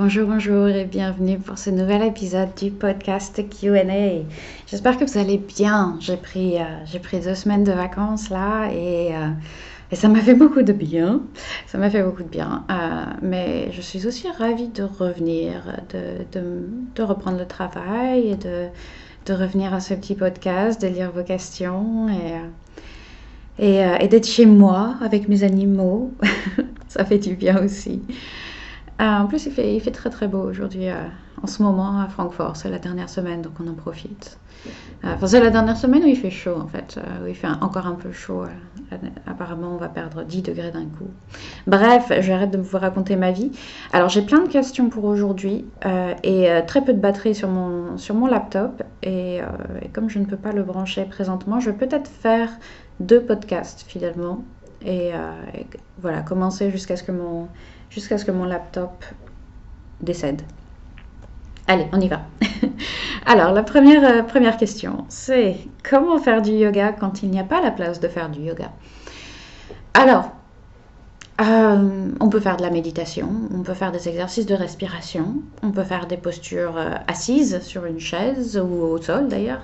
Bonjour, bonjour et bienvenue pour ce nouvel épisode du podcast Q&A. J'espère que vous allez bien. J'ai pris 2 semaines de vacances là et ça m'a fait beaucoup de bien. Ça m'a fait beaucoup de bien. Mais je suis aussi ravie de revenir, de reprendre le travail et de revenir à ce petit podcast, de lire vos questions et d'être chez moi avec mes animaux. Ça fait du bien aussi. En plus, il fait très très beau aujourd'hui en ce moment à Francfort. C'est la dernière semaine, donc on en profite. Enfin, c'est la dernière semaine où il fait chaud en fait, où il fait encore un peu chaud. Apparemment, on va perdre 10 degrés d'un coup. Bref, j'arrête de vous raconter ma vie. Alors, j'ai plein de questions pour aujourd'hui et très peu de batterie sur mon laptop. Et comme je ne peux pas le brancher présentement, je vais peut-être faire 2 podcasts finalement. Et voilà, commencer jusqu'à ce que mon laptop décède. Allez, on y va. Alors, la première question, c'est comment faire du yoga quand il n'y a pas la place de faire du yoga? Alors, on peut faire de la méditation, on peut faire des exercices de respiration, on peut faire des postures assises sur une chaise ou au sol d'ailleurs,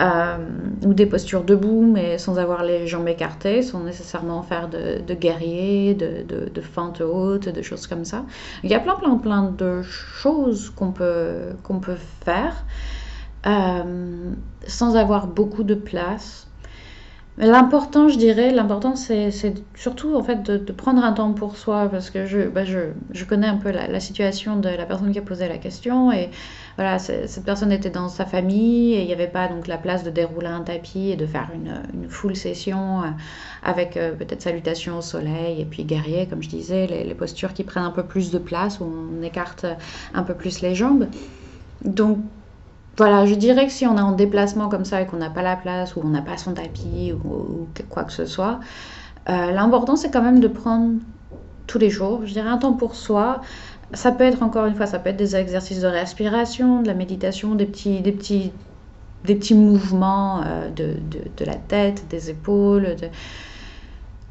euh, ou des postures debout mais sans avoir les jambes écartées, sans nécessairement faire de guerrier, de fente haute, de choses comme ça. Il y a plein de choses qu'on peut faire sans avoir beaucoup de place. L'important, je dirais, c'est surtout en fait de prendre un temps pour soi parce que je connais un peu la situation de la personne qui a posé la question et voilà, cette personne était dans sa famille et il n'y avait pas donc la place de dérouler un tapis et de faire une full session avec peut-être salutation au soleil et puis guerrier, comme je disais, les postures qui prennent un peu plus de place où on écarte un peu plus les jambes. Donc voilà, je dirais que si on est en déplacement comme ça et qu'on n'a pas la place ou on n'a pas son tapis ou quoi que ce soit, l'important c'est quand même de prendre tous les jours, je dirais un temps pour soi. Ça peut être encore une fois, ça peut être des exercices de respiration, de la méditation, des petits mouvements de la tête, des épaules.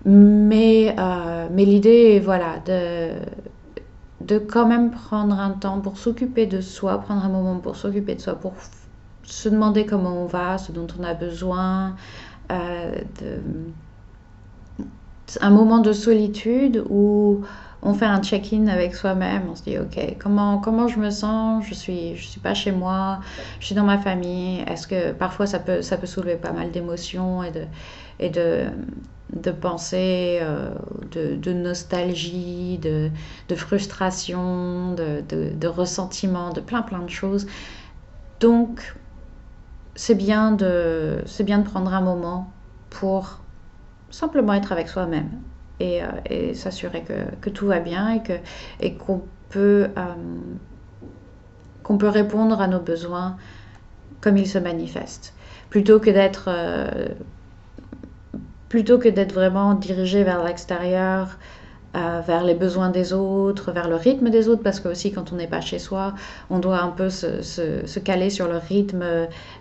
Mais l'idée est voilà, de quand même prendre un temps pour s'occuper de soi, prendre un moment pour s'occuper de soi, pour se demander comment on va, ce dont on a besoin, euh, de, un moment de solitude où on fait un check-in avec soi-même, on se dit ok, comment je me sens, je suis pas chez moi, je suis dans ma famille, est-ce que parfois ça peut soulever pas mal d'émotions et de pensées, de nostalgie, de frustration, de ressentiment, de plein de choses. Donc c'est bien de prendre un moment pour simplement être avec soi-même et s'assurer que tout va bien et qu'on peut répondre à nos besoins comme ils se manifestent. Plutôt que d'être vraiment dirigé vers l'extérieur, vers les besoins des autres, vers le rythme des autres, parce que aussi quand on n'est pas chez soi, on doit un peu se caler sur le rythme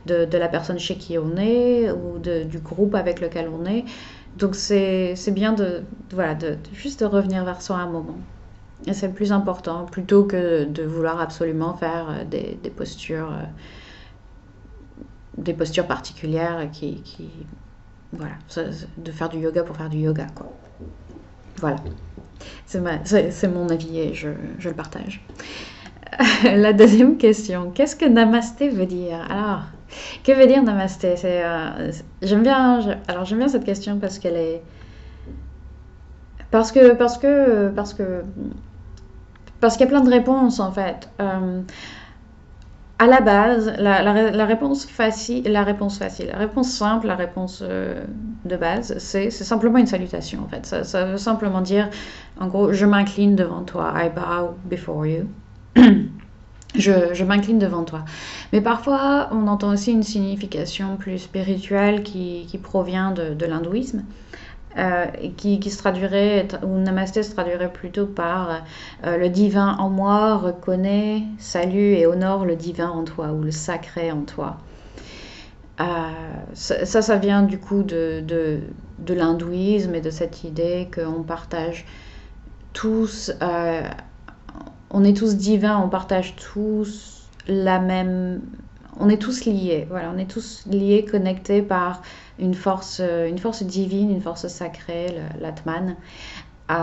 de la personne chez qui on est ou du groupe avec lequel on est. Donc c'est bien voilà, juste de revenir vers soi un moment. Et c'est le plus important, plutôt que de vouloir absolument faire des postures particulières voilà, de faire du yoga pour faire du yoga, quoi. Voilà. C'est mon avis et je le partage. La deuxième question, qu'est-ce que namasté veut dire? Alors, que veut dire namasté? J'aime bien cette question parce qu'elle est parce qu'il y a plein de réponses en fait. À la base, la réponse facile, la réponse simple, la réponse de base, c'est simplement une salutation en fait. Ça veut simplement dire, en gros, je m'incline devant toi. I bow before you. Je m'incline devant toi. Mais parfois, on entend aussi une signification plus spirituelle qui provient de l'hindouisme. Qui se traduirait, ou Namasté se traduirait plutôt par le divin en moi reconnaît, salue et honore le divin en toi, ou le sacré en toi. Ça vient du coup de l'hindouisme et de cette idée qu'on partage tous on est tous divins, on partage tous la même... On est tous liés, voilà, on est tous liés, connectés par une force divine, une force sacrée, l'Atman. Euh,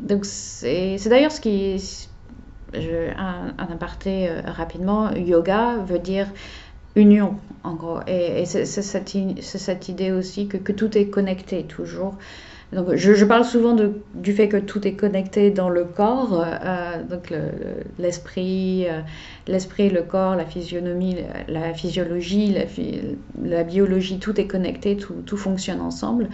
donc c'est d'ailleurs ce qui... un aparté rapidement, yoga veut dire union, en gros. Et c'est cette idée aussi que tout est connecté toujours. Donc, je parle souvent du fait que tout est connecté dans le corps, donc l'esprit, le corps, la physionomie, la physiologie, la biologie, tout est connecté, tout fonctionne ensemble.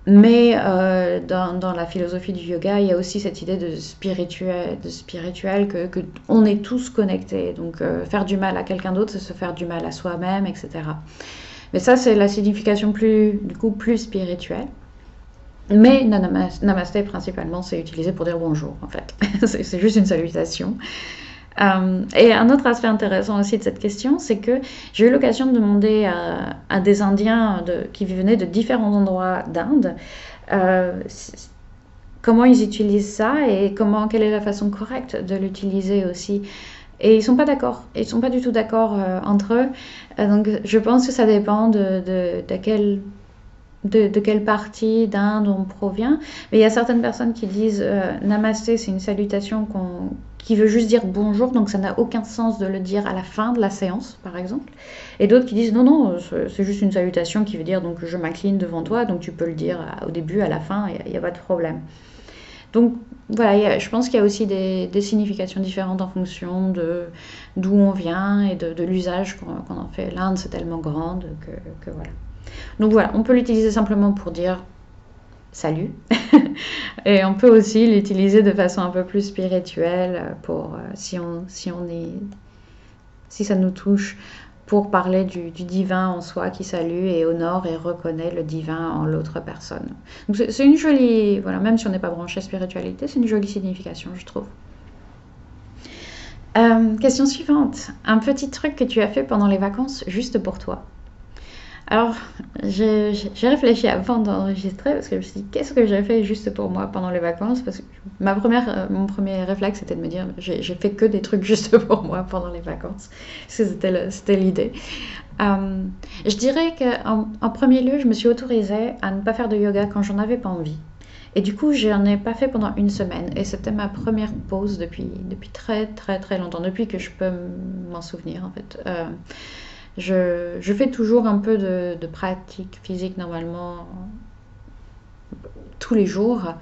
Mais dans la philosophie du yoga, il y a aussi cette idée de spirituel que on est tous connectés. Donc faire du mal à quelqu'un d'autre, c'est se faire du mal à soi-même, etc. Mais ça, c'est la signification plus spirituelle. Mais namasté, principalement, c'est utilisé pour dire bonjour, en fait. C'est juste une salutation. Et un autre aspect intéressant aussi de cette question, c'est que j'ai eu l'occasion de demander à des Indiens qui venaient de différents endroits d'Inde comment ils utilisent ça et quelle est la façon correcte de l'utiliser aussi. Et ils sont pas d'accord, ils sont pas du tout d'accord entre eux. Donc je pense que ça dépend de quelle partie d'Inde on provient. Mais il y a certaines personnes qui disent Namasté, c'est une salutation qui veut juste dire bonjour, donc ça n'a aucun sens de le dire à la fin de la séance, par exemple. Et d'autres qui disent non, c'est juste une salutation qui veut dire donc je m'incline devant toi, donc tu peux le dire au début, à la fin, il n'y a pas de problème. Donc voilà, je pense qu'il y a aussi des significations différentes en fonction d'où on vient et de l'usage qu'on en fait. L'Inde, c'est tellement grande que voilà. Donc voilà, on peut l'utiliser simplement pour dire salut. Et on peut aussi l'utiliser de façon un peu plus spirituelle pour si ça nous touche, pour parler du divin en soi qui salue et honore et reconnaît le divin en l'autre personne. Donc c'est une jolie, voilà, même si on n'est pas branché spiritualité, c'est une jolie signification, je trouve. Question suivante. Un petit truc que tu as fait pendant les vacances juste pour toi. Alors, j'ai réfléchi avant d'enregistrer parce que je me suis dit qu'est-ce que j'ai fait juste pour moi pendant les vacances, parce que mon premier réflexe c'était de me dire j'ai fait que des trucs juste pour moi pendant les vacances, parce que c'était l'idée. Je dirais qu'en premier lieu, je me suis autorisée à ne pas faire de yoga quand j'en avais pas envie. Et du coup, j'en ai pas fait pendant une semaine. Et c'était ma première pause depuis très très très longtemps, depuis que je peux m'en souvenir en fait. Je fais toujours un peu de pratique physique normalement tous les jours.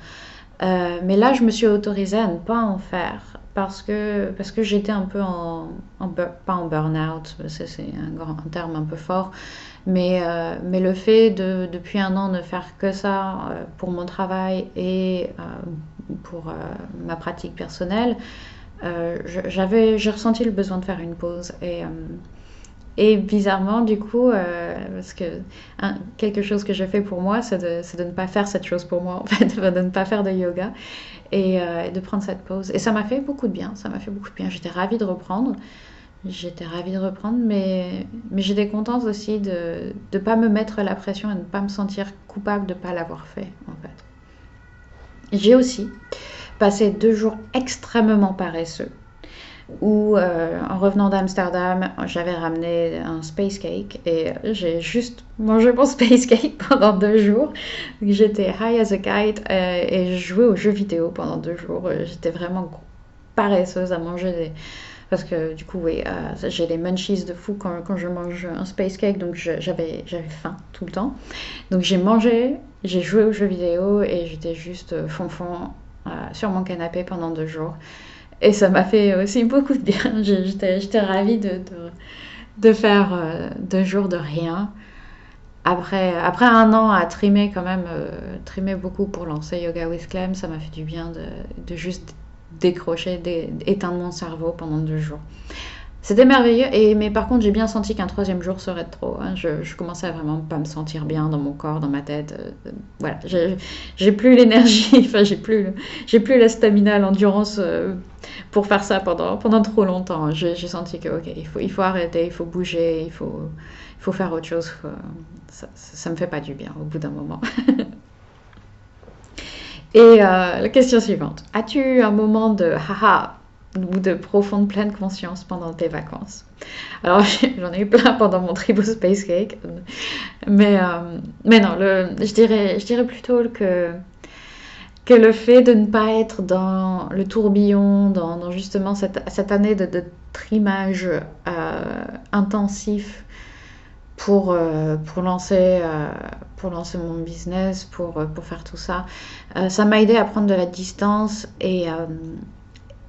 Mais là, je me suis autorisée à ne pas en faire parce que j'étais un peu pas en burn-out, c'est un terme un peu fort, mais le fait depuis un an, ne faire que ça pour mon travail et pour ma pratique personnelle, j'ai ressenti le besoin de faire une pause. Et bizarrement, du coup, parce que quelque chose que j'ai fait pour moi, c'est de ne pas faire cette chose pour moi, en fait, de ne pas faire de yoga et de prendre cette pause. Et ça m'a fait beaucoup de bien, ça m'a fait beaucoup de bien. J'étais ravie de reprendre, mais j'étais contente aussi de ne pas me mettre la pression et de ne pas me sentir coupable de ne pas l'avoir fait, en fait. J'ai aussi passé 2 jours extrêmement paresseux, où en revenant d'Amsterdam, j'avais ramené un space cake et j'ai juste mangé mon space cake pendant 2 jours. J'étais high as a kite et je jouais aux jeux vidéo pendant 2 jours. J'étais vraiment paresseuse à manger parce que du coup, oui, j'ai les munchies de fou quand je mange un space cake, donc j'avais faim tout le temps. Donc j'ai mangé, j'ai joué aux jeux vidéo et j'étais juste fonfon sur mon canapé pendant 2 jours. Et ça m'a fait aussi beaucoup de bien. J'étais ravie de faire 2 jours de rien. Après un an à trimer quand même, trimer beaucoup pour lancer Yoga with Clem, ça m'a fait du bien de juste décrocher, éteindre mon cerveau pendant 2 jours. C'était merveilleux, mais par contre j'ai bien senti qu'un 3e jour serait trop. Hein. Je commençais à vraiment pas me sentir bien dans mon corps, dans ma tête. Voilà, j'ai plus l'énergie, enfin j'ai plus la stamina, l'endurance pour faire ça pendant trop longtemps. J'ai senti que ok, il faut arrêter, il faut bouger, il faut faire autre chose. Ça me fait pas du bien au bout d'un moment. Et la question suivante. As-tu eu un moment de haha ou de profonde pleine conscience pendant tes vacances? Alors, j'en ai eu plein pendant mon trip au Space Cake. Mais non, je dirais plutôt que le fait de ne pas être dans le tourbillon, dans justement cette année de trimage intensif pour lancer mon business, pour faire tout ça, ça m'a aidé à prendre de la distance et à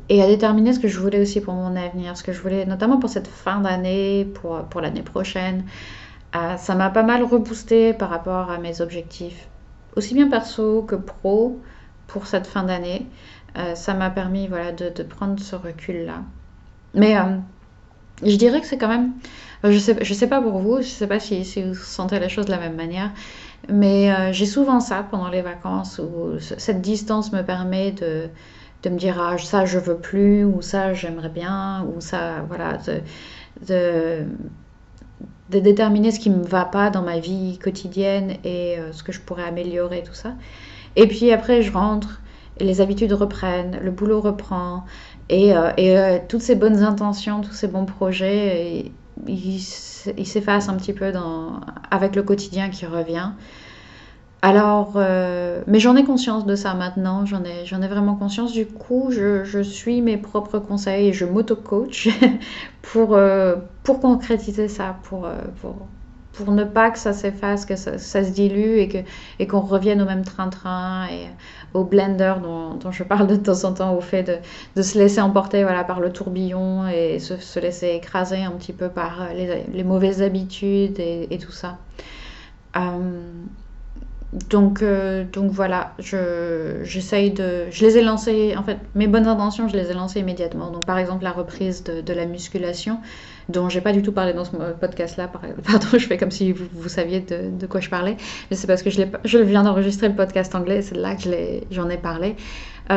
déterminer ce que je voulais aussi pour mon avenir, ce que je voulais notamment pour cette fin d'année, pour l'année prochaine. Ça m'a pas mal reboosté par rapport à mes objectifs, aussi bien perso que pro, pour cette fin d'année. Ça m'a permis voilà, de prendre ce recul-là. Mais je dirais que c'est quand même... Je sais pas pour vous, je sais pas si vous sentez les choses de la même manière, mais j'ai souvent ça pendant les vacances où cette distance me permet de me dire ah, ça je veux plus, ou ça j'aimerais bien, ou ça, voilà, de, de déterminer ce qui me va pas dans ma vie quotidienne et ce que je pourrais améliorer, tout ça. Et puis après, je rentre, et les habitudes reprennent, le boulot reprend, et toutes ces bonnes intentions, tous ces bons projets, ils s'effacent un petit peu avec le quotidien qui revient. Alors, mais j'en ai conscience de ça maintenant, j'en ai vraiment conscience. Du coup, je suis mes propres conseils et je m'auto-coach pour concrétiser ça, pour ne pas que ça s'efface, que ça se dilue et qu'on revienne au même train-train et au blender dont je parle de temps en temps, au fait de se laisser emporter voilà, par le tourbillon et se laisser écraser un petit peu par les mauvaises habitudes et tout ça. Donc voilà, je les ai lancées, en fait, mes bonnes intentions, je les ai lancées immédiatement. Donc par exemple, la reprise de la musculation, dont j'ai pas du tout parlé dans ce podcast-là. Pardon, je fais comme si vous saviez de quoi je parlais. Mais c'est parce que je viens d'enregistrer le podcast anglais, c'est là que j'en ai parlé.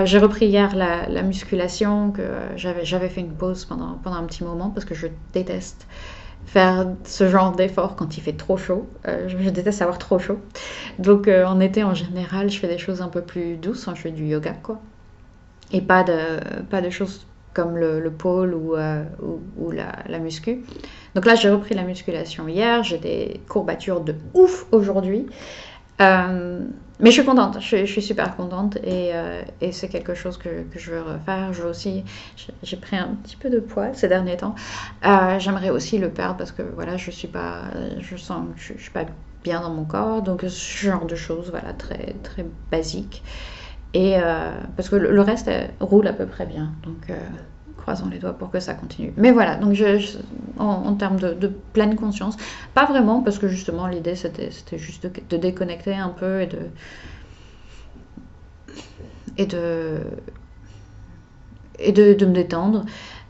J'ai repris hier la musculation, que j'avais fait une pause pendant un petit moment, parce que je déteste faire ce genre d'effort quand il fait trop chaud. Je déteste avoir trop chaud. Donc en été, en général, je fais des choses un peu plus douces. Je fais du yoga, quoi. Et pas de choses comme le pole ou la muscu. Donc là, j'ai repris la musculation hier. J'ai des courbatures de ouf aujourd'hui. Mais je suis contente, je suis super contente et c'est quelque chose que je veux refaire. J'ai pris un petit peu de poids ces derniers temps. J'aimerais aussi le perdre parce que voilà, je suis pas bien dans mon corps, donc ce genre de choses, voilà, très très basique. Et parce que le reste roule à peu près bien, donc croisons les doigts pour que ça continue. Mais voilà, donc en termes de pleine conscience, pas vraiment, parce que justement l'idée c'était juste de déconnecter un peu et de me détendre.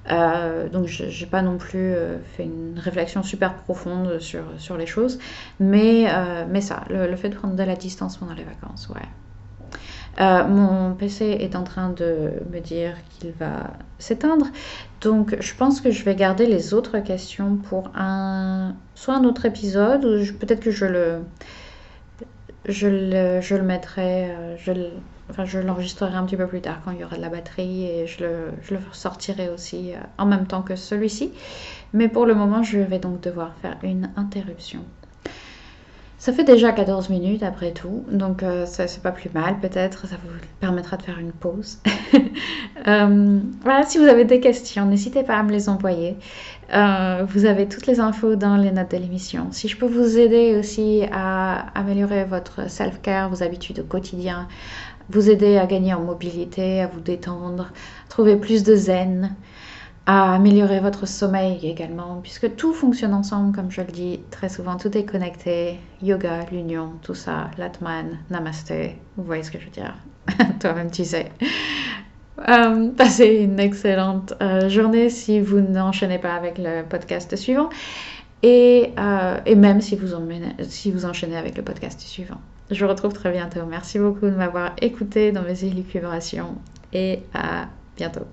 Donc j'ai pas non plus fait une réflexion super profonde sur les choses, mais ça, le fait de prendre de la distance pendant les vacances, ouais. Mon PC est en train de me dire qu'il va s'éteindre, donc je pense que je vais garder les autres questions pour soit un autre épisode, ou peut-être que je le mettrai, je l'enregistrerai un petit peu plus tard quand il y aura de la batterie, et je le sortirai aussi en même temps que celui-ci. Mais pour le moment, je vais donc devoir faire une interruption. Ça fait déjà 14 minutes après tout, donc c'est pas plus mal, peut-être ça vous permettra de faire une pause. Voilà, si vous avez des questions, n'hésitez pas à me les envoyer. Vous avez toutes les infos dans les notes de l'émission. Si je peux vous aider aussi à améliorer votre self-care, vos habitudes au quotidien, vous aider à gagner en mobilité, à vous détendre, trouver plus de zen, à améliorer votre sommeil également, puisque tout fonctionne ensemble, comme je le dis très souvent, tout est connecté, yoga, l'union, tout ça, l'atman, namasté, vous voyez ce que je veux dire, toi-même tu sais. Passez une excellente journée si vous n'enchaînez pas avec le podcast suivant, et même si vous enchaînez avec le podcast suivant. Je vous retrouve très bientôt. Merci beaucoup de m'avoir écouté dans mes élucubrations, et à bientôt.